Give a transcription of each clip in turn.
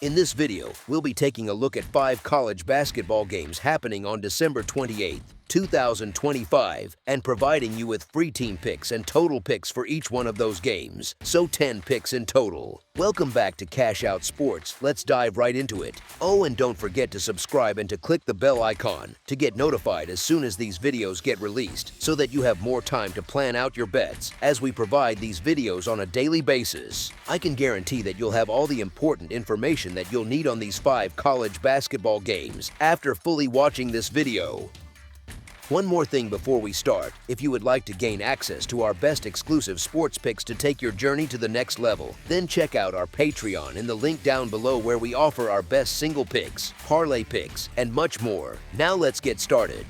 In this video, we'll be taking a look at 5 college basketball games happening on December 28th, 2025, and providing you with free team picks and total picks for each one of those games, so 10 picks in total. Welcome back to Cash Out Sports. Let's dive right into it. Oh, and don't forget to subscribe and to click the bell icon to get notified as soon as these videos get released, so that you have more time to plan out your bets as we provide these videos on a daily basis. I can guarantee that you'll have all the important information that you'll need on these 5 college basketball games after fully watching this video. One more thing before we start, if you would like to gain access to our best exclusive sports picks to take your journey to the next level, then check out our Patreon in the link down below where we offer our best single picks, parlay picks, and much more. Now let's get started.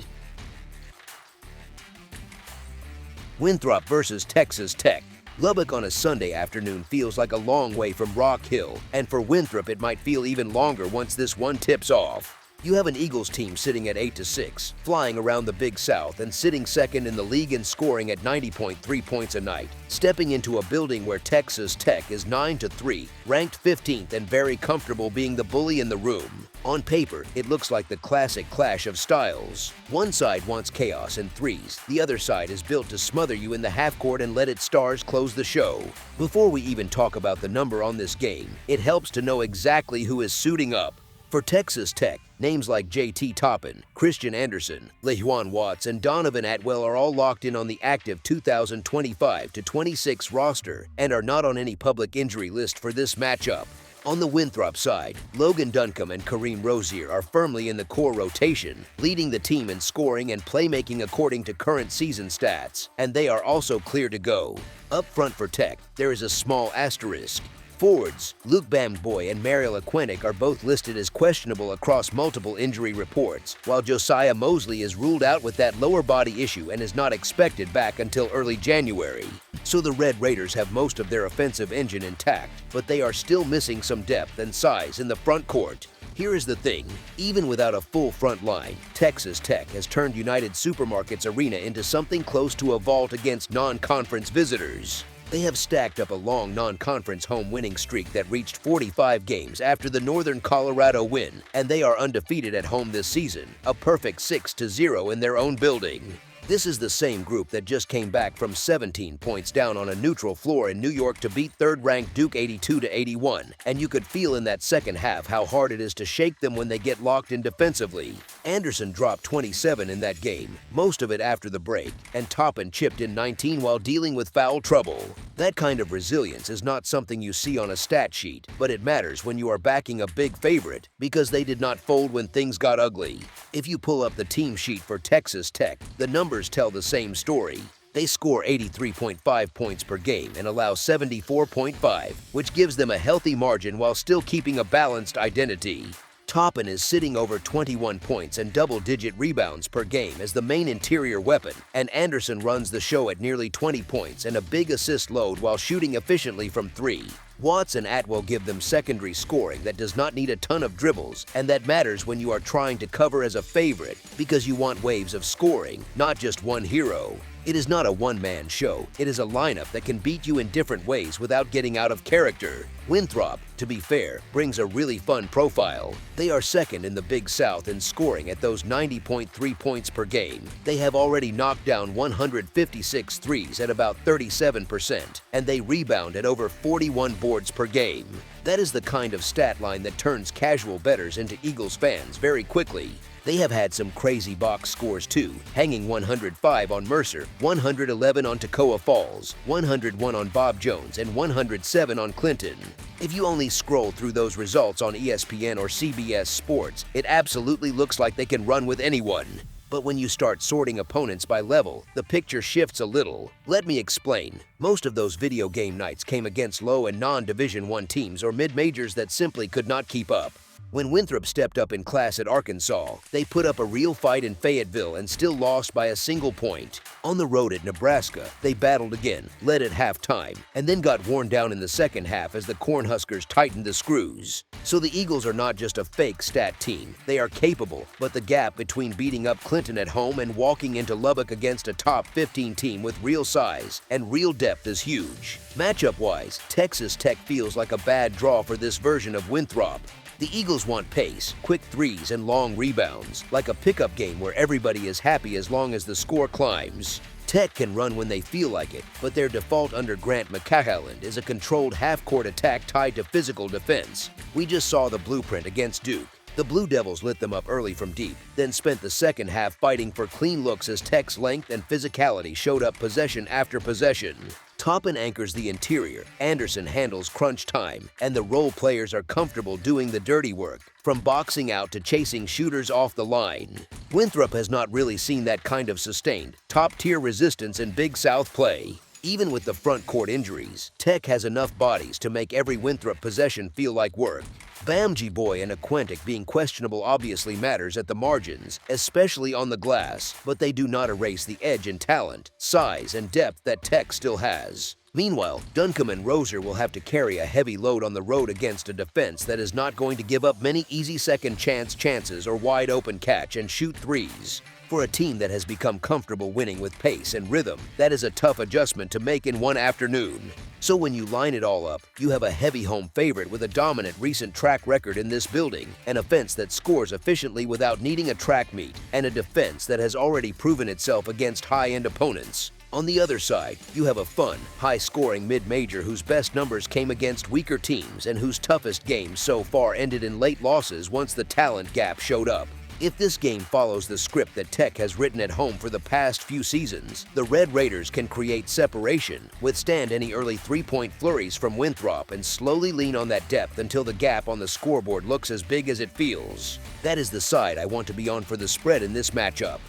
Winthrop versus Texas Tech. Lubbock on a Sunday afternoon feels like a long way from Rock Hill, and for Winthrop it might feel even longer once this one tips off. You have an Eagles team sitting at 8-6, flying around the Big South and sitting second in the league in scoring at 90.3 points a night, stepping into a building where Texas Tech is 9-3, ranked 15th and very comfortable being the bully in the room. On paper, it looks like the classic clash of styles. One side wants chaos and threes, the other side is built to smother you in the half-court and let its stars close the show. Before we even talk about the number on this game, it helps to know exactly who is suiting up. For Texas Tech, names like J.T. Toppin, Christian Anderson, LeJuan Watts, and Donovan Atwell are all locked in on the active 2025-26 roster and are not on any public injury list for this matchup. On the Winthrop side, Logan Duncombe and Kareem Rozier are firmly in the core rotation, leading the team in scoring and playmaking according to current season stats, and they are also clear to go. Up front for Tech, there is a small asterisk. Forwards, Luke Bamboy and Mariel Aquinic are both listed as questionable across multiple injury reports, while Josiah Mosley is ruled out with that lower body issue and is not expected back until early January. So the Red Raiders have most of their offensive engine intact, but they are still missing some depth and size in the front court. Here is the thing, even without a full front line, Texas Tech has turned United Supermarkets Arena into something close to a vault against non-conference visitors. They have stacked up a long non-conference home winning streak that reached 45 games after the Northern Colorado win, and they are undefeated at home this season, a perfect 6-0 in their own building. This is the same group that just came back from 17 points down on a neutral floor in New York to beat third-ranked Duke 82-81, and you could feel in that second half how hard it is to shake them when they get locked in defensively. Anderson dropped 27 in that game, most of it after the break, and Toppin chipped in 19 while dealing with foul trouble. That kind of resilience is not something you see on a stat sheet, but it matters when you are backing a big favorite because they did not fold when things got ugly. If you pull up the team sheet for Texas Tech, the numbers tell the same story. They score 83.5 points per game and allow 74.5, which gives them a healthy margin while still keeping a balanced identity. Toppin is sitting over 21 points and double-digit rebounds per game as the main interior weapon, and Anderson runs the show at nearly 20 points and a big assist load while shooting efficiently from 3. Watts and Atwell give them secondary scoring that does not need a ton of dribbles, and that matters when you are trying to cover as a favorite because you want waves of scoring, not just one hero. It is not a one-man show, it is a lineup that can beat you in different ways without getting out of character. Winthrop, to be fair, brings a really fun profile. They are second in the Big South in scoring at those 90.3 points per game. They have already knocked down 156 threes at about 37%, and they rebound at over 41 boards per game. That is the kind of stat line that turns casual bettors into Eagles fans very quickly. They have had some crazy box scores too, hanging 105 on Mercer, 111 on Toccoa Falls, 101 on Bob Jones, and 107 on Clinton. If you only scroll through those results on ESPN or CBS Sports, it absolutely looks like they can run with anyone. But when you start sorting opponents by level, the picture shifts a little. Let me explain. Most of those video game nights came against low and non-Division I teams or mid-majors that simply could not keep up. When Winthrop stepped up in class at Arkansas, they put up a real fight in Fayetteville and still lost by a single point. On the road at Nebraska, they battled again, led at halftime, and then got worn down in the second half as the Cornhuskers tightened the screws. So the Eagles are not just a fake stat team, they are capable, but the gap between beating up Clinton at home and walking into Lubbock against a top 15 team with real size and real depth is huge. Matchup-wise, Texas Tech feels like a bad draw for this version of Winthrop. The Eagles want pace, quick threes, and long rebounds, like a pickup game where everybody is happy as long as the score climbs. Tech can run when they feel like it, but their default under Grant McClelland is a controlled half-court attack tied to physical defense. We just saw the blueprint against Duke. The Blue Devils lit them up early from deep, then spent the second half fighting for clean looks as Tech's length and physicality showed up possession after possession. Toppin anchors the interior, Anderson handles crunch time, and the role players are comfortable doing the dirty work, from boxing out to chasing shooters off the line. Winthrop has not really seen that kind of sustained, top-tier resistance in Big South play. Even with the front court injuries, Tech has enough bodies to make every Winthrop possession feel like work. Bamji Boy and Aquentic being questionable obviously matters at the margins, especially on the glass, but they do not erase the edge in talent, size, and depth that Tech still has. Meanwhile, Duncombe and Rozier will have to carry a heavy load on the road against a defense that is not going to give up many easy second chances or wide open catch and shoot threes. For a team that has become comfortable winning with pace and rhythm, that is a tough adjustment to make in one afternoon. So when you line it all up, you have a heavy home favorite with a dominant recent track record in this building, an offense that scores efficiently without needing a track meet, and a defense that has already proven itself against high-end opponents. On the other side, you have a fun, high-scoring mid-major whose best numbers came against weaker teams and whose toughest games so far ended in late losses once the talent gap showed up. If this game follows the script that Tech has written at home for the past few seasons, the Red Raiders can create separation, withstand any early three-point flurries from Winthrop, and slowly lean on that depth until the gap on the scoreboard looks as big as it feels. That is the side I want to be on for the spread in this matchup.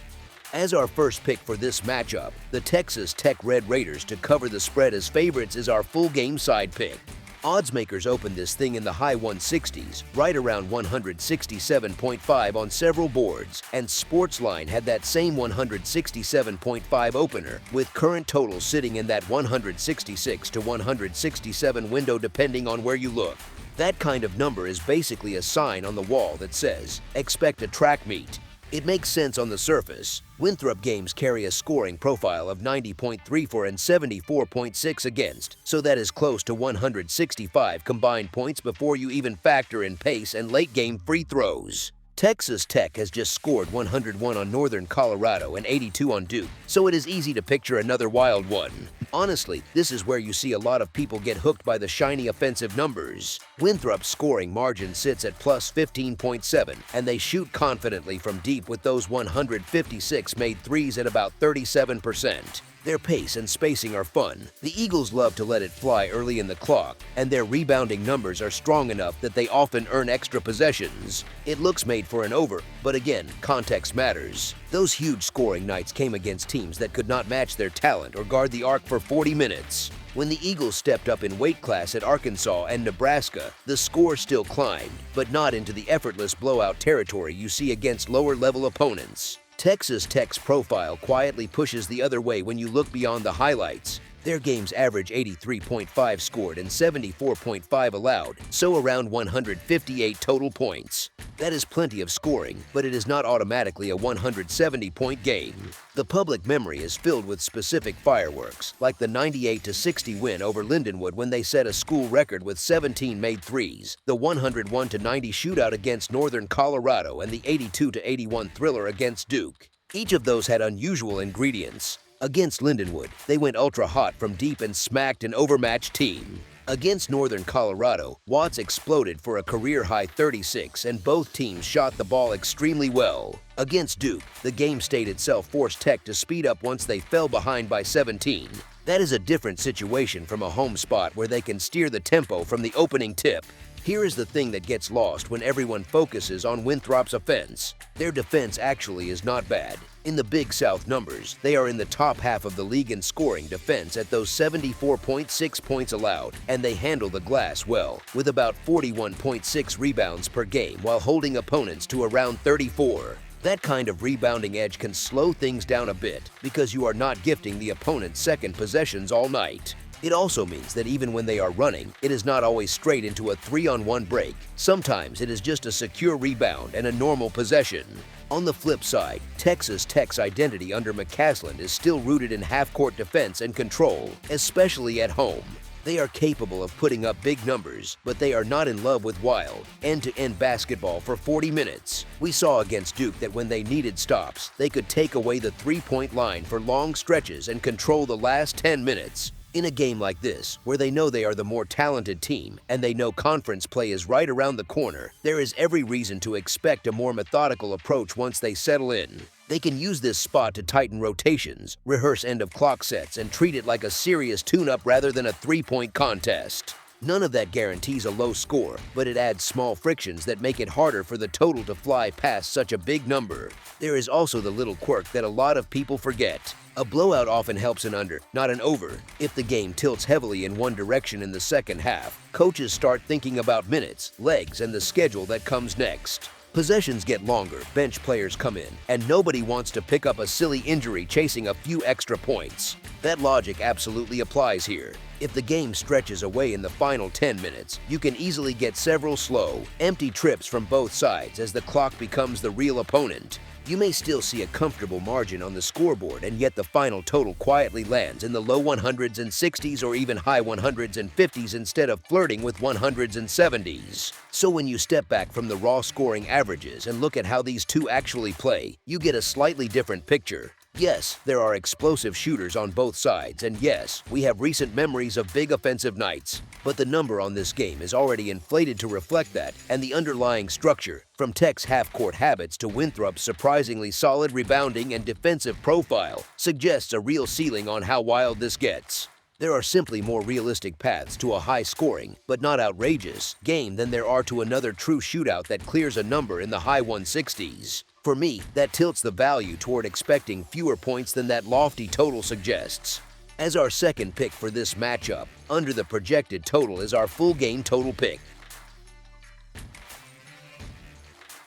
As our first pick for this matchup, the Texas Tech Red Raiders to cover the spread as favorites is our full game side pick. Odds makers opened this thing in the high 160s, right around 167.5 on several boards, and Sportsline had that same 167.5 opener, with current totals sitting in that 166 to 167 window depending on where you look. That kind of number is basically a sign on the wall that says, expect a track meet. It makes sense on the surface. Winthrop games carry a scoring profile of 90.3 for and 74.6 against, so that is close to 165 combined points before you even factor in pace and late-game free throws. Texas Tech has just scored 101 on Northern Colorado and 82 on Duke, so it is easy to picture another wild one. Honestly, this is where you see a lot of people get hooked by the shiny offensive numbers. Winthrop's scoring margin sits at plus 15.7, and they shoot confidently from deep with those 156 made threes at about 37%. Their pace and spacing are fun. The Eagles love to let it fly early in the clock, and their rebounding numbers are strong enough that they often earn extra possessions. It looks made for an over, but again, context matters. Those huge scoring nights came against teams that could not match their talent or guard the arc for 40 minutes. When the Eagles stepped up in weight class at Arkansas and Nebraska, the score still climbed, but not into the effortless blowout territory you see against lower-level opponents. Texas Tech's profile quietly pushes the other way when you look beyond the highlights. Their games average 83.5 scored and 74.5 allowed, so around 158 total points. That is plenty of scoring, but it is not automatically a 170-point game. The public memory is filled with specific fireworks, like the 98-60 win over Lindenwood when they set a school record with 17 made threes, the 101-90 shootout against Northern Colorado, and the 82-81 thriller against Duke. Each of those had unusual ingredients. Against Lindenwood, they went ultra-hot from deep and smacked an overmatched team. Against Northern Colorado, Watts exploded for a career-high 36, and both teams shot the ball extremely well. Against Duke, the game state itself forced Tech to speed up once they fell behind by 17. That is a different situation from a home spot where they can steer the tempo from the opening tip. Here is the thing that gets lost when everyone focuses on Winthrop's offense. Their defense actually is not bad. In the Big South numbers, they are in the top half of the league in scoring defense at those 74.6 points allowed, and they handle the glass well, with about 41.6 rebounds per game while holding opponents to around 34. That kind of rebounding edge can slow things down a bit because you are not gifting the opponent second possessions all night. It also means that even when they are running, it is not always straight into a 3-on-1 break. Sometimes it is just a secure rebound and a normal possession. On the flip side, Texas Tech's identity under McCasland is still rooted in half-court defense and control, especially at home. They are capable of putting up big numbers, but they are not in love with wild, end-to-end basketball for 40 minutes. We saw against Duke that when they needed stops, they could take away the three-point line for long stretches and control the last 10 minutes. In a game like this, where they know they are the more talented team and they know conference play is right around the corner, there is every reason to expect a more methodical approach once they settle in. They can use this spot to tighten rotations, rehearse end-of-clock sets, and treat it like a serious tune-up rather than a three-point contest. None of that guarantees a low score, but it adds small frictions that make it harder for the total to fly past such a big number. There is also the little quirk that a lot of people forget. A blowout often helps an under, not an over. If the game tilts heavily in one direction in the second half, coaches start thinking about minutes, legs, and the schedule that comes next. Possessions get longer, bench players come in, and nobody wants to pick up a silly injury chasing a few extra points. That logic absolutely applies here. If the game stretches away in the final 10 minutes, you can easily get several slow, empty trips from both sides as the clock becomes the real opponent. You may still see a comfortable margin on the scoreboard, and yet the final total quietly lands in the low 100s and 60s or even high 100s and 50s instead of flirting with 100s and 70s. So when you step back from the raw scoring averages and look at how these two actually play, you get a slightly different picture. Yes, there are explosive shooters on both sides, and yes, we have recent memories of big offensive nights. But the number on this game is already inflated to reflect that, and the underlying structure, from Tech's half-court habits to Winthrop's surprisingly solid rebounding and defensive profile, suggests a real ceiling on how wild this gets. There are simply more realistic paths to a high-scoring, but not outrageous, game than there are to another true shootout that clears a number in the high 160s. For me, that tilts the value toward expecting fewer points than that lofty total suggests. As our second pick for this matchup, under the projected total is our full game total pick.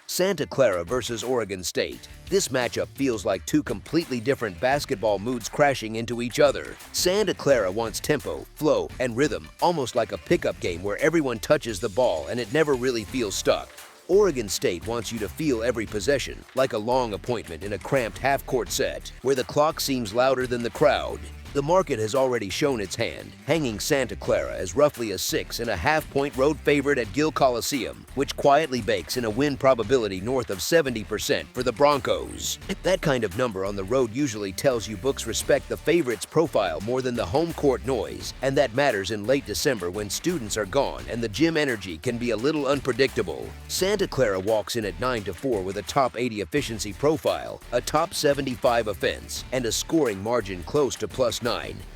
Santa Clara versus Oregon State. This matchup feels like two completely different basketball moods crashing into each other. Santa Clara wants tempo, flow, and rhythm, almost like a pickup game where everyone touches the ball and it never really feels stuck. Oregon State wants you to feel every possession, like a long appointment in a cramped half-court set, where the clock seems louder than the crowd. The market has already shown its hand, hanging Santa Clara as roughly a 6.5-point road favorite at Gill Coliseum, which quietly bakes in a win probability north of 70% for the Broncos. That kind of number on the road usually tells you books respect the favorite's profile more than the home court noise, and that matters in late December when students are gone and the gym energy can be a little unpredictable. Santa Clara walks in at 9-4 with a top 80 efficiency profile, a top 75 offense, and a scoring margin close to +9,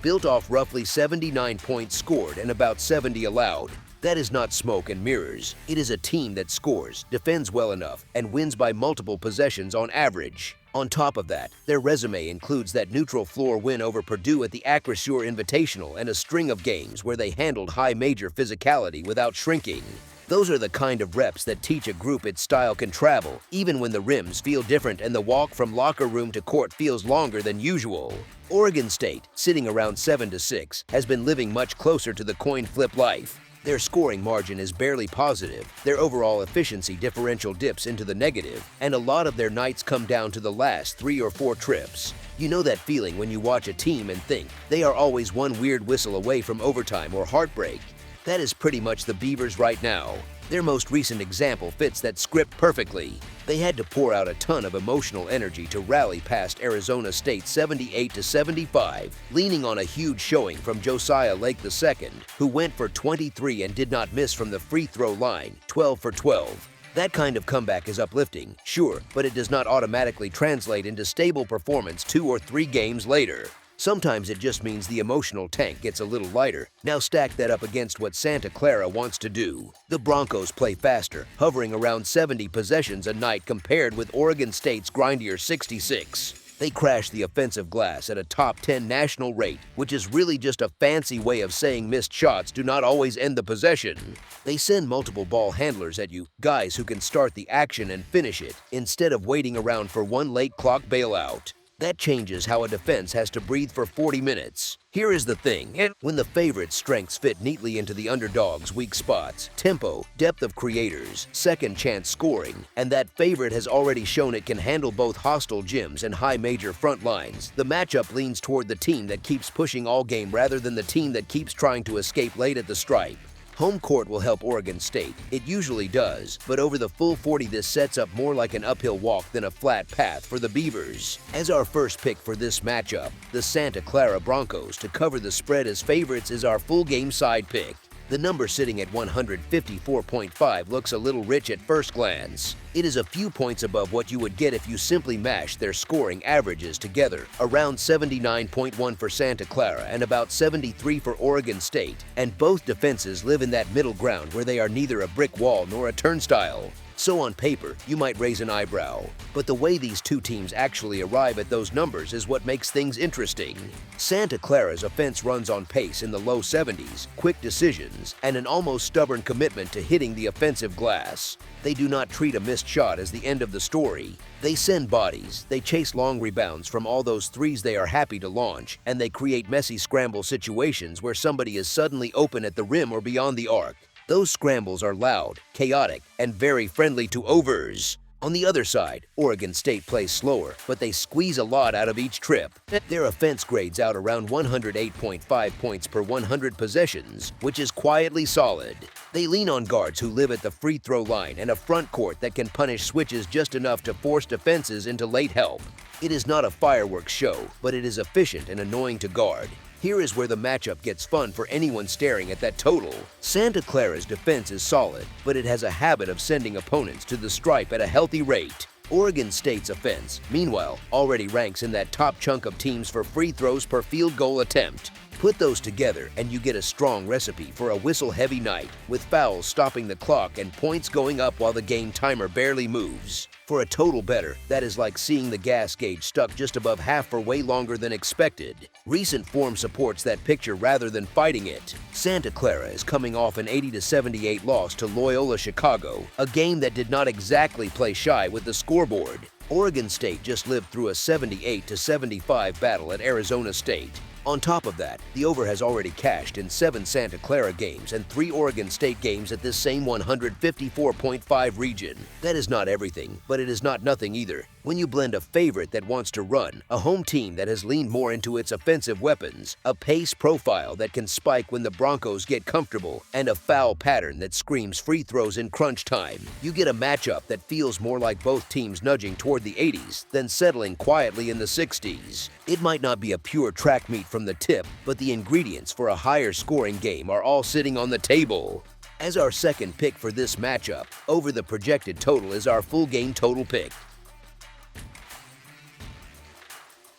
built off roughly 79 points scored and about 70 allowed. That is not smoke and mirrors. It is a team that scores, defends well enough, and wins by multiple possessions on average. On top of that, their resume includes that neutral floor win over Purdue at the Acrisure Invitational and a string of games where they handled high major physicality without shrinking. Those are the kind of reps that teach a group its style can travel, even when the rims feel different and the walk from locker room to court feels longer than usual. Oregon State, sitting around 7-6, has been living much closer to the coin flip life. Their scoring margin is barely positive, their overall efficiency differential dips into the negative, and a lot of their nights come down to the last 3 or 4 trips. You know that feeling when you watch a team and think they are always one weird whistle away from overtime or heartbreak? That is pretty much the Beavers right now. Their most recent example fits that script perfectly. They had to pour out a ton of emotional energy to rally past Arizona State 78-75, leaning on a huge showing from Josiah Lake II, who went for 23 and did not miss from the free throw line, 12 for 12. That kind of comeback is uplifting, sure, but it does not automatically translate into stable performance 2 or 3 games later. Sometimes it just means the emotional tank gets a little lighter. Now stack that up against what Santa Clara wants to do. The Broncos play faster, hovering around 70 possessions a night compared with Oregon State's grindier 66. They crash the offensive glass at a top 10 national rate, which is really just a fancy way of saying missed shots do not always end the possession. They send multiple ball handlers at you, guys who can start the action and finish it, instead of waiting around for one late clock bailout. That changes how a defense has to breathe for 40 minutes. Here is the thing, when the favorite's strengths fit neatly into the underdog's weak spots, tempo, depth of creators, second chance scoring, and that favorite has already shown it can handle both hostile gyms and high major front lines, the matchup leans toward the team that keeps pushing all game rather than the team that keeps trying to escape late at the stripe. Home court will help Oregon State. It usually does, but over the full 40 this sets up more like an uphill walk than a flat path for the Beavers. As our first pick for this matchup, the Santa Clara Broncos to cover the spread as favorites is our full game side pick. The number sitting at 154.5 looks a little rich at first glance. It is a few points above what you would get if you simply mashed their scoring averages together, around 79.1 for Santa Clara and about 73 for Oregon State, and both defenses live in that middle ground where they are neither a brick wall nor a turnstile. So on paper, you might raise an eyebrow, but the way these two teams actually arrive at those numbers is what makes things interesting. Santa Clara's offense runs on pace in the low 70s, quick decisions, and an almost stubborn commitment to hitting the offensive glass. They do not treat a missed shot as the end of the story. They send bodies, they chase long rebounds from all those threes they are happy to launch, and they create messy scramble situations where somebody is suddenly open at the rim or beyond the arc. Those scrambles are loud, chaotic, and very friendly to overs. On the other side, Oregon State plays slower, but they squeeze a lot out of each trip. Their offense grades out around 108.5 points per 100 possessions, which is quietly solid. They lean on guards who live at the free throw line and a front court that can punish switches just enough to force defenses into late help. It is not a fireworks show, but it is efficient and annoying to guard. Here is where the matchup gets fun for anyone staring at that total. Santa Clara's defense is solid, but it has a habit of sending opponents to the stripe at a healthy rate. Oregon State's offense, meanwhile, already ranks in that top chunk of teams for free throws per field goal attempt. Put those together and you get a strong recipe for a whistle-heavy night, with fouls stopping the clock and points going up while the game timer barely moves. For a total bettor, that is like seeing the gas gauge stuck just above half for way longer than expected. Recent form supports that picture rather than fighting it. Santa Clara is coming off an 80-78 loss to Loyola Chicago, a game that did not exactly play shy with the scoreboard. Oregon State just lived through a 78-75 battle at Arizona State. On top of that, the over has already cashed in 7 Santa Clara games and 3 Oregon State games at this same 154.5 region. That is not everything, but it is not nothing either. When you blend a favorite that wants to run, a home team that has leaned more into its offensive weapons, a pace profile that can spike when the Broncos get comfortable, and a foul pattern that screams free throws in crunch time, you get a matchup that feels more like both teams nudging toward the 80s than settling quietly in the 60s. It might not be a pure track meet from the tip, but the ingredients for a higher scoring game are all sitting on the table. As our second pick for this matchup, over the projected total is our full game total pick.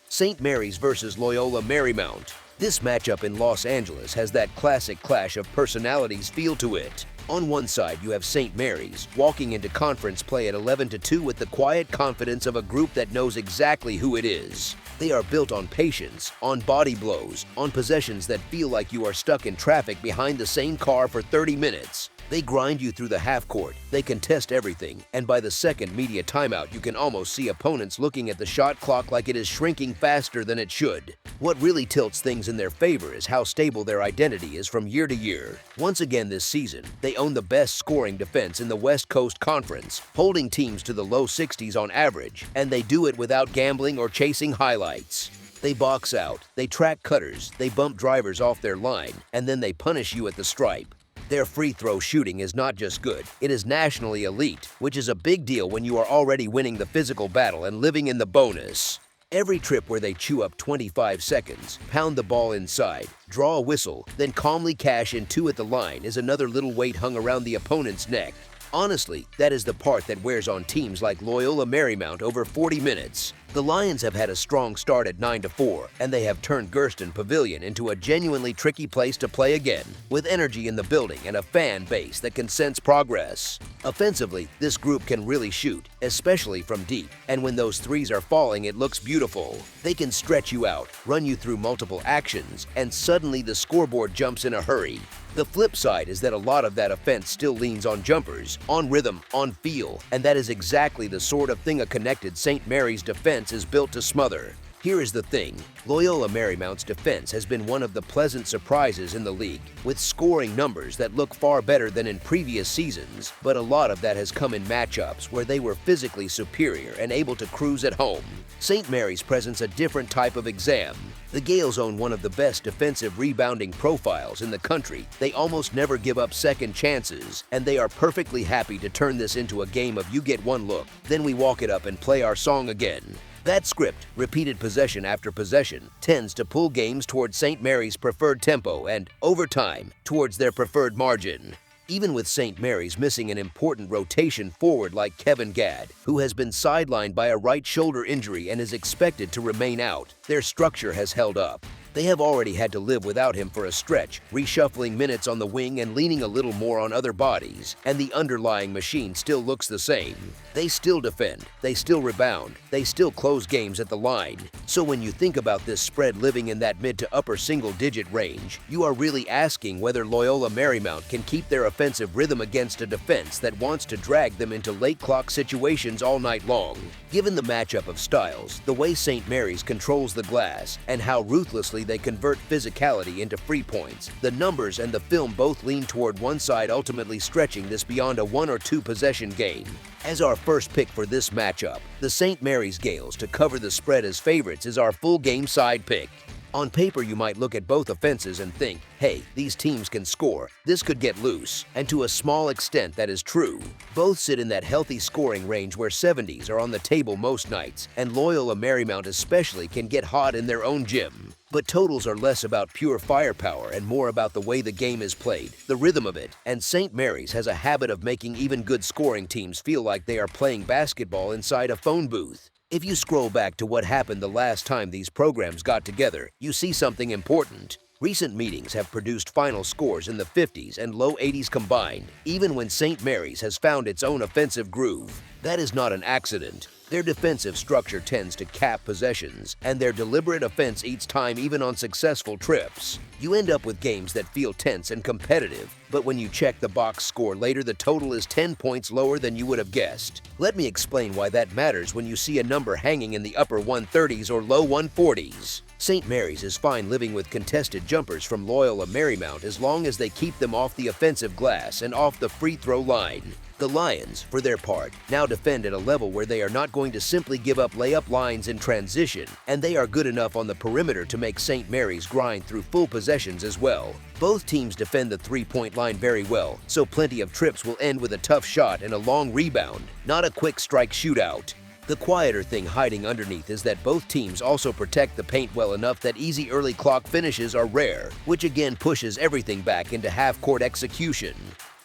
St. Mary's versus Loyola Marymount. This matchup in Los Angeles has that classic clash of personalities feel to it. On one side, you have St. Mary's, walking into conference play at 11-2 with the quiet confidence of a group that knows exactly who it is. They are built on patience, on body blows, on possessions that feel like you are stuck in traffic behind the same car for 30 minutes. They grind you through the half court, they contest everything, and by the second media timeout you can almost see opponents looking at the shot clock like it is shrinking faster than it should. What really tilts things in their favor is how stable their identity is from year to year. Once again this season, they own the best scoring defense in the West Coast Conference, holding teams to the low 60s on average, and they do it without gambling or chasing highlights. They box out, they track cutters, they bump drivers off their line, and then they punish you at the stripe. Their free throw shooting is not just good, it is nationally elite, which is a big deal when you are already winning the physical battle and living in the bonus. Every trip where they chew up 25 seconds, pound the ball inside, draw a whistle, then calmly cash in 2 at the line is another little weight hung around the opponent's neck. Honestly, that is the part that wears on teams like Loyola Marymount over 40 minutes. The Lions have had a strong start at 9-4, and they have turned Gersten Pavilion into a genuinely tricky place to play again, with energy in the building and a fan base that can sense progress. Offensively, this group can really shoot, especially from deep, and when those threes are falling, it looks beautiful. They can stretch you out, run you through multiple actions, and suddenly the scoreboard jumps in a hurry. The flip side is that a lot of that offense still leans on jumpers, on rhythm, on feel, and that is exactly the sort of thing a connected St. Mary's defense is built to smother. Here is the thing, Loyola Marymount's defense has been one of the pleasant surprises in the league, with scoring numbers that look far better than in previous seasons, but a lot of that has come in matchups where they were physically superior and able to cruise at home. St. Mary's presents a different type of exam. The Gales own one of the best defensive rebounding profiles in the country. They almost never give up second chances, and they are perfectly happy to turn this into a game of you get one look, then we walk it up and play our song again. That script, repeated possession after possession, tends to pull games towards St. Mary's preferred tempo and, over time, towards their preferred margin. Even with St. Mary's missing an important rotation forward like Kevin Gadd, who has been sidelined by a right shoulder injury and is expected to remain out, their structure has held up. They have already had to live without him for a stretch, reshuffling minutes on the wing and leaning a little more on other bodies, and the underlying machine still looks the same. They still defend, they still rebound, they still close games at the line. So when you think about this spread living in that mid to upper single-digit range, you are really asking whether Loyola Marymount can keep their offensive rhythm against a defense that wants to drag them into late clock situations all night long. Given the matchup of styles, the way St. Mary's controls the glass, and how ruthlessly they convert physicality into free points, the numbers and the film both lean toward one side, ultimately stretching this beyond a 1 or 2 possession game. As our first pick for this matchup, the St. Mary's Gales to cover the spread as favorites is our full game side pick. On paper, you might look at both offenses and think, hey, these teams can score, this could get loose, and to a small extent that is true. Both sit in that healthy scoring range where 70s are on the table most nights, and Loyola Marymount especially can get hot in their own gym. But totals are less about pure firepower and more about the way the game is played, the rhythm of it, and St. Mary's has a habit of making even good scoring teams feel like they are playing basketball inside a phone booth. If you scroll back to what happened the last time these programs got together, you see something important. Recent meetings have produced final scores in the 50s and low 80s combined, even when St. Mary's has found its own offensive groove. That is not an accident. Their defensive structure tends to cap possessions, and their deliberate offense eats time even on successful trips. You end up with games that feel tense and competitive, but when you check the box score later, the total is 10 points lower than you would have guessed. Let me explain why that matters when you see a number hanging in the upper 130s or low 140s. St. Mary's is fine living with contested jumpers from Loyola Marymount as long as they keep them off the offensive glass and off the free throw line. The Lions, for their part, now defend at a level where they are not going to simply give up layup lines in transition, and they are good enough on the perimeter to make St. Mary's grind through full possessions as well. Both teams defend the three-point line very well, so plenty of trips will end with a tough shot and a long rebound, not a quick strike shootout. The quieter thing hiding underneath is that both teams also protect the paint well enough that easy early clock finishes are rare, which again pushes everything back into half-court execution.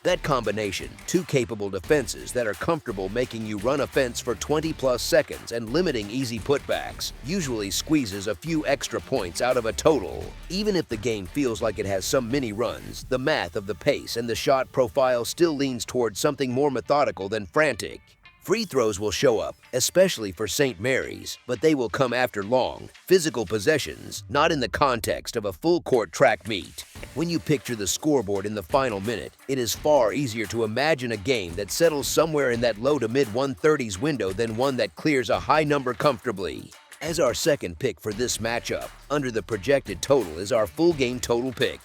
That combination, two capable defenses that are comfortable making you run offense for 20-plus seconds and limiting easy putbacks, usually squeezes a few extra points out of a total. Even if the game feels like it has some mini runs, the math of the pace and the shot profile still leans towards something more methodical than frantic. Free throws will show up, especially for St. Mary's, but they will come after long, physical possessions, not in the context of a full-court track meet. When you picture the scoreboard in the final minute, it is far easier to imagine a game that settles somewhere in that low to mid-130s window than one that clears a high number comfortably. As our second pick for this matchup, under the projected total is our full game total pick.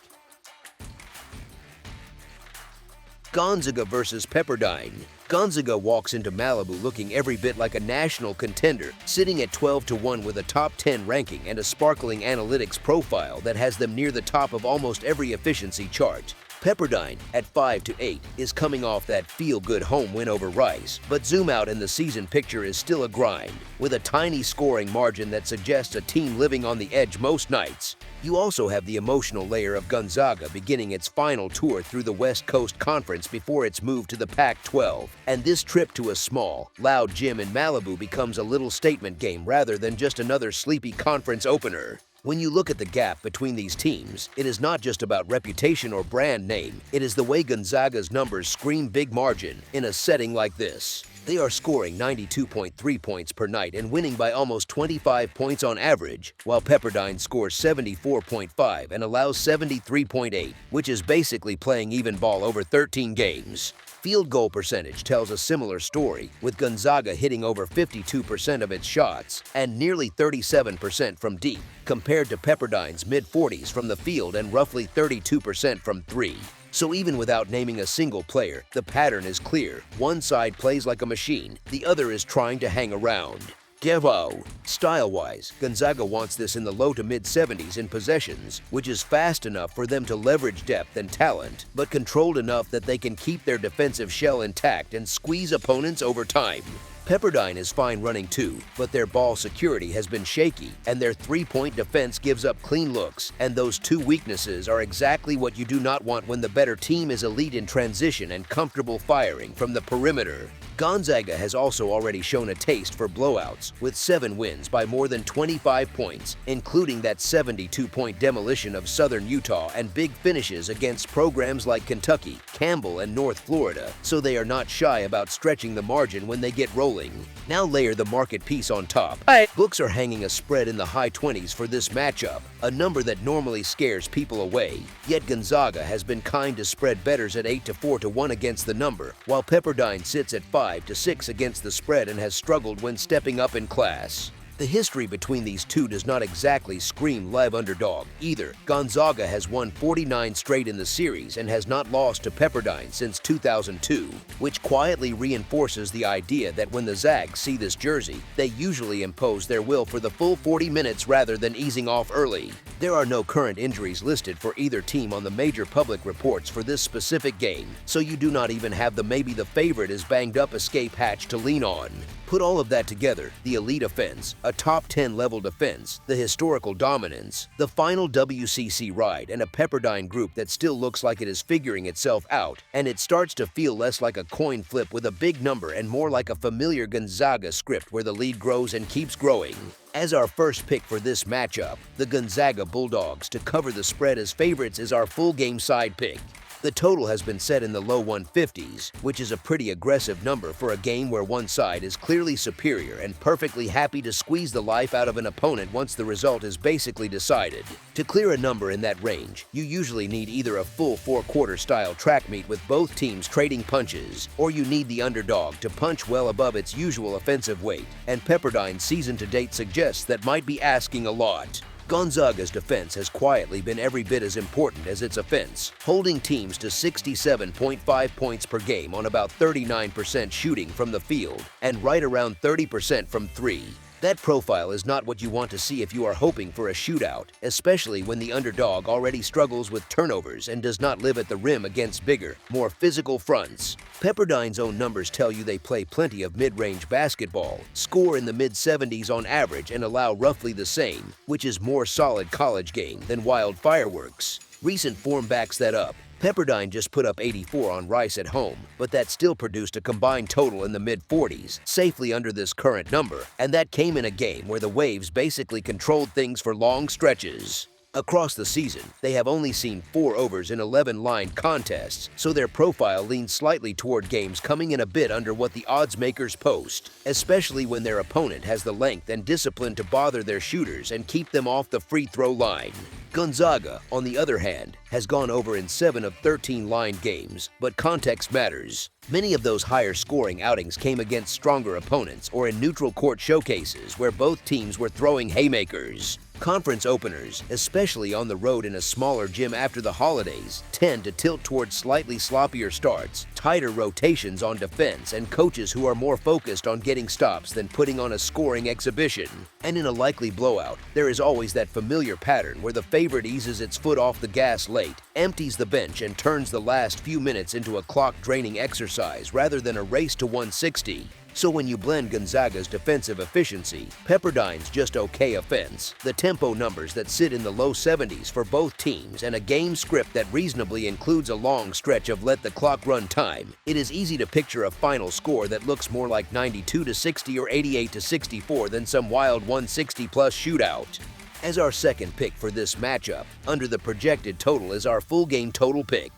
Gonzaga versus Pepperdine. Gonzaga walks into Malibu looking every bit like a national contender, sitting at 12-1 with a top 10 ranking and a sparkling analytics profile that has them near the top of almost every efficiency chart. Pepperdine, at 5-8, is coming off that feel-good home win over Rice, but zoom out and the season picture is still a grind, with a tiny scoring margin that suggests a team living on the edge most nights. You also have the emotional layer of Gonzaga beginning its final tour through the West Coast Conference before its move to the Pac-12, and this trip to a small, loud gym in Malibu becomes a little statement game rather than just another sleepy conference opener. When you look at the gap between these teams, it is not just about reputation or brand name, it is the way Gonzaga's numbers scream big margin in a setting like this. They are scoring 92.3 points per night and winning by almost 25 points on average, while Pepperdine scores 74.5 and allows 73.8, which is basically playing even ball over 13 games. Field goal percentage tells a similar story, with Gonzaga hitting over 52% of its shots and nearly 37% from deep, compared to Pepperdine's mid-40s from the field and roughly 32% from three. So even without naming a single player, the pattern is clear. One side plays like a machine, the other is trying to hang around. Devo. Style-wise, Gonzaga wants this in the low to mid-70s in possessions, which is fast enough for them to leverage depth and talent, but controlled enough that they can keep their defensive shell intact and squeeze opponents over time. Pepperdine is fine running too, but their ball security has been shaky, and their three-point defense gives up clean looks, and those two weaknesses are exactly what you do not want when the better team is elite in transition and comfortable firing from the perimeter. Gonzaga has also already shown a taste for blowouts, with 7 wins by more than 25 points, including that 72-point demolition of Southern Utah and big finishes against programs like Kentucky, Campbell, and North Florida, so they are not shy about stretching the margin when they get rolling. Now layer the market piece on top. Books are hanging a spread in the high 20s for this matchup, a number that normally scares people away. Yet Gonzaga has been kind to spread bettors at 8 to 4 to 1 against the number, while Pepperdine sits at 5 to 6 against the spread and has struggled when stepping up in class. The history between these two does not exactly scream live underdog either. Gonzaga has won 49 straight in the series and has not lost to Pepperdine since 2002, which quietly reinforces the idea that when the Zags see this jersey, they usually impose their will for the full 40 minutes rather than easing off early. There are no current injuries listed for either team on the major public reports for this specific game, so you do not even have the maybe the favorite is banged up escape hatch to lean on. Put all of that together, the elite offense, a top 10 level defense, the historical dominance, the final WCC ride, and a Pepperdine group that still looks like it is figuring itself out, and it starts to feel less like a coin flip with a big number and more like a familiar Gonzaga script where the lead grows and keeps growing. As our first pick for this matchup, the Gonzaga Bulldogs to cover the spread as favorites is our full game side pick. The total has been set in the low 150s, which is a pretty aggressive number for a game where one side is clearly superior and perfectly happy to squeeze the life out of an opponent once the result is basically decided. To clear a number in that range, you usually need either a full four-quarter style track meet with both teams trading punches, or you need the underdog to punch well above its usual offensive weight, and Pepperdine's season to date suggests that might be asking a lot. Gonzaga's defense has quietly been every bit as important as its offense, holding teams to 67.5 points per game on about 39% shooting from the field and right around 30% from three. That profile is not what you want to see if you are hoping for a shootout, especially when the underdog already struggles with turnovers and does not live at the rim against bigger, more physical fronts. Pepperdine's own numbers tell you they play plenty of mid-range basketball, score in the mid-70s on average, and allow roughly the same, which is more solid college game than wild fireworks. Recent form backs that up. Pepperdine just put up 84 on Rice at home, but that still produced a combined total in the mid-40s, safely under this current number, and that came in a game where the Waves basically controlled things for long stretches. Across the season, they have only seen 4 overs in 11 line contests, so their profile leans slightly toward games coming in a bit under what the odds makers post, especially when their opponent has the length and discipline to bother their shooters and keep them off the free throw line. Gonzaga, on the other hand, has gone over in 7 of 13 line games, but context matters. Many of those higher scoring outings came against stronger opponents or in neutral court showcases where both teams were throwing haymakers. Conference openers, especially on the road in a smaller gym after the holidays, tend to tilt towards slightly sloppier starts, tighter rotations on defense, and coaches who are more focused on getting stops than putting on a scoring exhibition. And in a likely blowout, there is always that familiar pattern where the favorite eases its foot off the gas late, empties the bench, and turns the last few minutes into a clock-draining exercise rather than a race to 160. So when you blend Gonzaga's defensive efficiency, Pepperdine's just okay offense, the tempo numbers that sit in the low 70s for both teams, and a game script that reasonably includes a long stretch of let the clock run time, it is easy to picture a final score that looks more like 92-60 or 88-64 than some wild 160-plus shootout. As our second pick for this matchup, under the projected total is our full game total pick.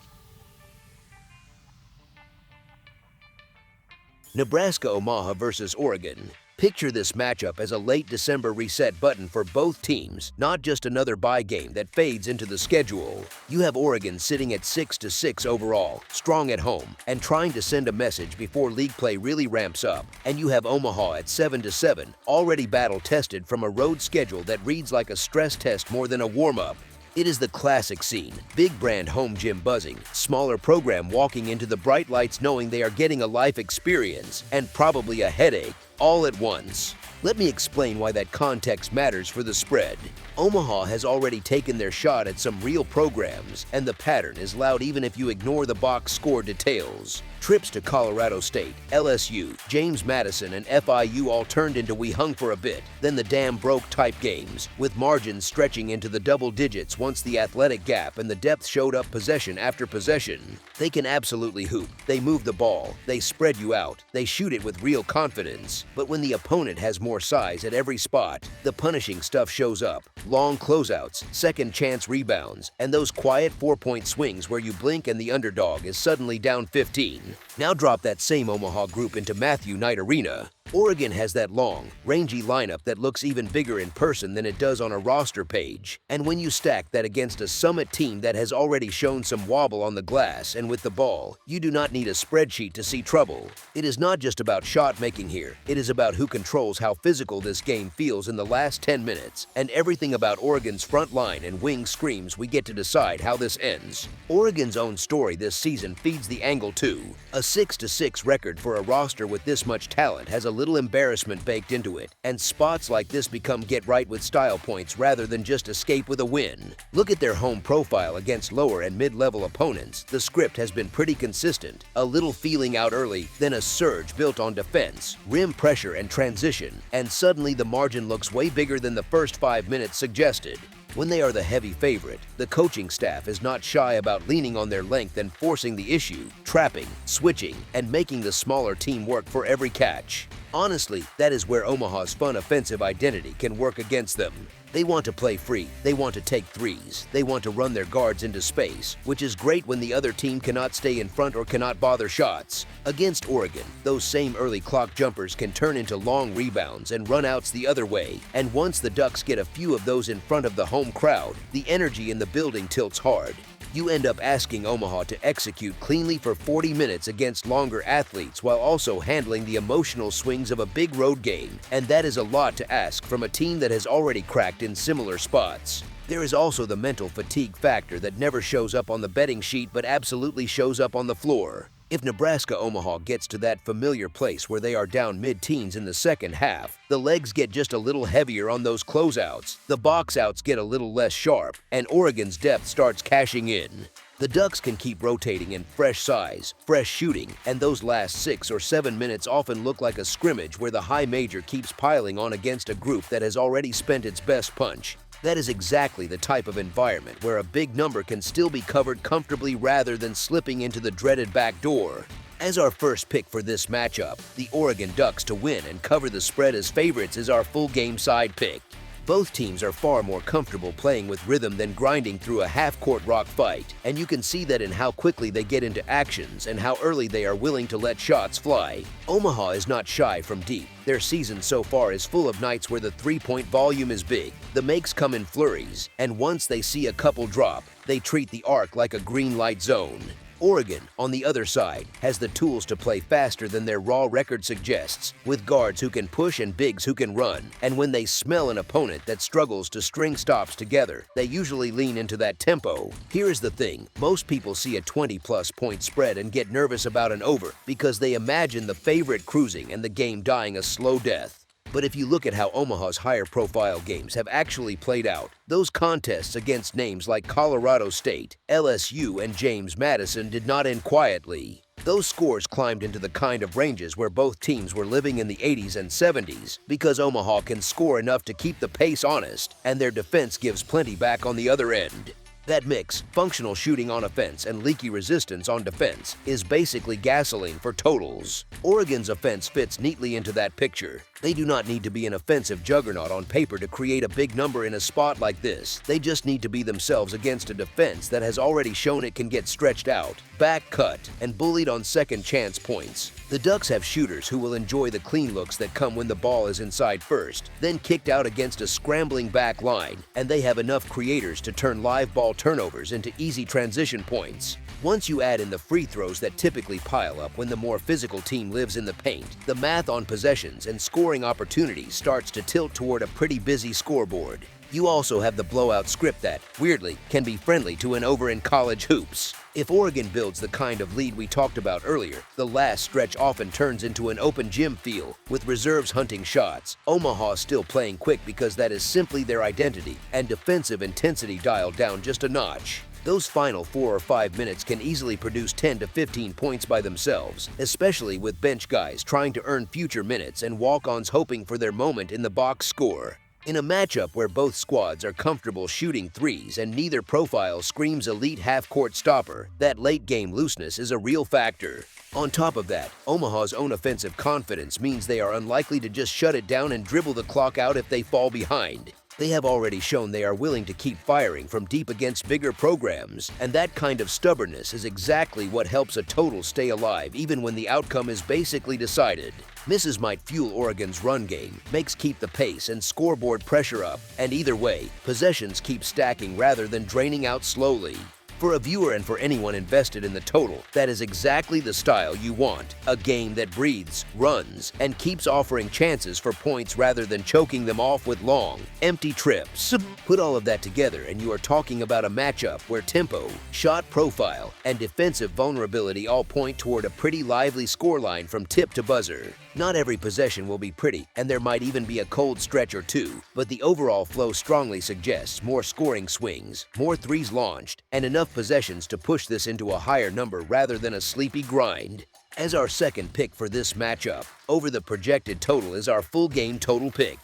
Nebraska Omaha versus Oregon. Picture this matchup as a late December reset button for both teams, not just another bye game that fades into the schedule. You have Oregon sitting at 6-6 overall, strong at home, and trying to send a message before league play really ramps up. And you have Omaha at 7-7, already battle-tested from a road schedule that reads like a stress test more than a warm-up. It is the classic scene, big brand home gym buzzing, smaller program walking into the bright lights knowing they are getting a life experience, and probably a headache, all at once. Let me explain why that context matters for the spread. Omaha has already taken their shot at some real programs, and the pattern is loud even if you ignore the box score details. Trips to Colorado State, LSU, James Madison, and FIU all turned into we hung for a bit, then the damn broke type games, with margins stretching into the double digits once the athletic gap and the depth showed up possession after possession. They can absolutely hoop, they move the ball, they spread you out, they shoot it with real confidence. But when the opponent has more size at every spot, the punishing stuff shows up. Long closeouts, second chance rebounds, and those quiet 4-point swings where you blink and the underdog is suddenly down 15. Now drop that same Omaha group into Matthew Knight Arena. Oregon has that long, rangy lineup that looks even bigger in person than it does on a roster page. And when you stack that against a Summit team that has already shown some wobble on the glass and with the ball, you do not need a spreadsheet to see trouble. It is not just about shot making here, it is about who controls how physical this game feels in the last 10 minutes, and everything about Oregon's front line and wing screams we get to decide how this ends. Oregon's own story this season feeds the angle too. A 6-6 record for a roster with this much talent has a little embarrassment baked into it, and spots like this become get right with style points rather than just escape with a win. Look at their home profile against lower and mid-level opponents. The script has been pretty consistent, a little feeling out early, then a surge built on defense, rim pressure and transition, and suddenly the margin looks way bigger than the first 5 minutes suggested. When they are the heavy favorite, the coaching staff is not shy about leaning on their length and forcing the issue, trapping, switching, and making the smaller team work for every catch. Honestly, that is where Omaha's fun offensive identity can work against them. They want to play free, they want to take threes, they want to run their guards into space, which is great when the other team cannot stay in front or cannot bother shots. Against Oregon, those same early clock jumpers can turn into long rebounds and run-outs the other way, and once the Ducks get a few of those in front of the home crowd, the energy in the building tilts hard. You end up asking Omaha to execute cleanly for 40 minutes against longer athletes while also handling the emotional swings of a big road game, and that is a lot to ask from a team that has already cracked in similar spots. There is also the mental fatigue factor that never shows up on the betting sheet but absolutely shows up on the floor. If Nebraska-Omaha gets to that familiar place where they are down mid-teens in the second half, the legs get just a little heavier on those closeouts, the box-outs get a little less sharp, and Oregon's depth starts cashing in. The Ducks can keep rotating in fresh size, fresh shooting, and those last 6 or 7 minutes often look like a scrimmage where the high major keeps piling on against a group that has already spent its best punch. That is exactly the type of environment where a big number can still be covered comfortably rather than slipping into the dreaded back door. As our first pick for this matchup, the Oregon Ducks to win and cover the spread as favorites is our full game side pick. Both teams are far more comfortable playing with rhythm than grinding through a half-court rock fight, and you can see that in how quickly they get into actions and how early they are willing to let shots fly. Omaha is not shy from deep. Their season so far is full of nights where the three-point volume is big, the makes come in flurries, and once they see a couple drop, they treat the arc like a green light zone. Oregon, on the other side, has the tools to play faster than their raw record suggests, with guards who can push and bigs who can run. And when they smell an opponent that struggles to string stops together, they usually lean into that tempo. Here is the thing, most people see a 20-plus point spread and get nervous about an over because they imagine the favorite cruising and the game dying a slow death. But if you look at how Omaha's higher-profile games have actually played out, those contests against names like Colorado State, LSU, and James Madison did not end quietly. Those scores climbed into the kind of ranges where both teams were living in the 80s and 70s because Omaha can score enough to keep the pace honest, and their defense gives plenty back on the other end. That mix, functional shooting on offense and leaky resistance on defense, is basically gasoline for totals. Oregon's offense fits neatly into that picture. They do not need to be an offensive juggernaut on paper to create a big number in a spot like this. They just need to be themselves against a defense that has already shown it can get stretched out, back cut, and bullied on second chance points. The Ducks have shooters who will enjoy the clean looks that come when the ball is inside first, then kicked out against a scrambling back line, and they have enough creators to turn live ball turnovers into easy transition points. Once you add in the free throws that typically pile up when the more physical team lives in the paint, the math on possessions and scoring opportunities starts to tilt toward a pretty busy scoreboard. You also have the blowout script that, weirdly, can be friendly to an over in college hoops. If Oregon builds the kind of lead we talked about earlier, the last stretch often turns into an open gym feel, with reserves hunting shots. Omaha still playing quick because that is simply their identity, and defensive intensity dialed down just a notch. Those final 4 or 5 minutes can easily produce 10 to 15 points by themselves, especially with bench guys trying to earn future minutes and walk-ons hoping for their moment in the box score. In a matchup where both squads are comfortable shooting threes and neither profile screams elite half-court stopper, that late-game looseness is a real factor. On top of that, Omaha's own offensive confidence means they are unlikely to just shut it down and dribble the clock out if they fall behind. They have already shown they are willing to keep firing from deep against bigger programs, and that kind of stubbornness is exactly what helps a total stay alive even when the outcome is basically decided. Misses might fuel Oregon's run game, makes keep the pace and scoreboard pressure up, and either way, possessions keep stacking rather than draining out slowly. For a viewer and for anyone invested in the total, that is exactly the style you want. A game that breathes, runs, and keeps offering chances for points rather than choking them off with long, empty trips. Put all of that together and you are talking about a matchup where tempo, shot profile, and defensive vulnerability all point toward a pretty lively scoreline from tip to buzzer. Not every possession will be pretty, and there might even be a cold stretch or two, but the overall flow strongly suggests more scoring swings, more threes launched, and enough possessions to push this into a higher number rather than a sleepy grind. As our second pick for this matchup, over the projected total is our full game total pick.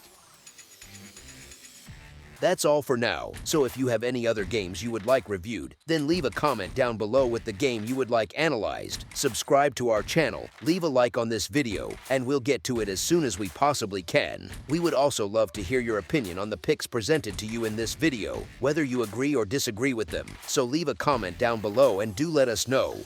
That's all for now, so if you have any other games you would like reviewed, then leave a comment down below with the game you would like analyzed, subscribe to our channel, leave a like on this video, and we'll get to it as soon as we possibly can. We would also love to hear your opinion on the picks presented to you in this video, whether you agree or disagree with them, so leave a comment down below and do let us know.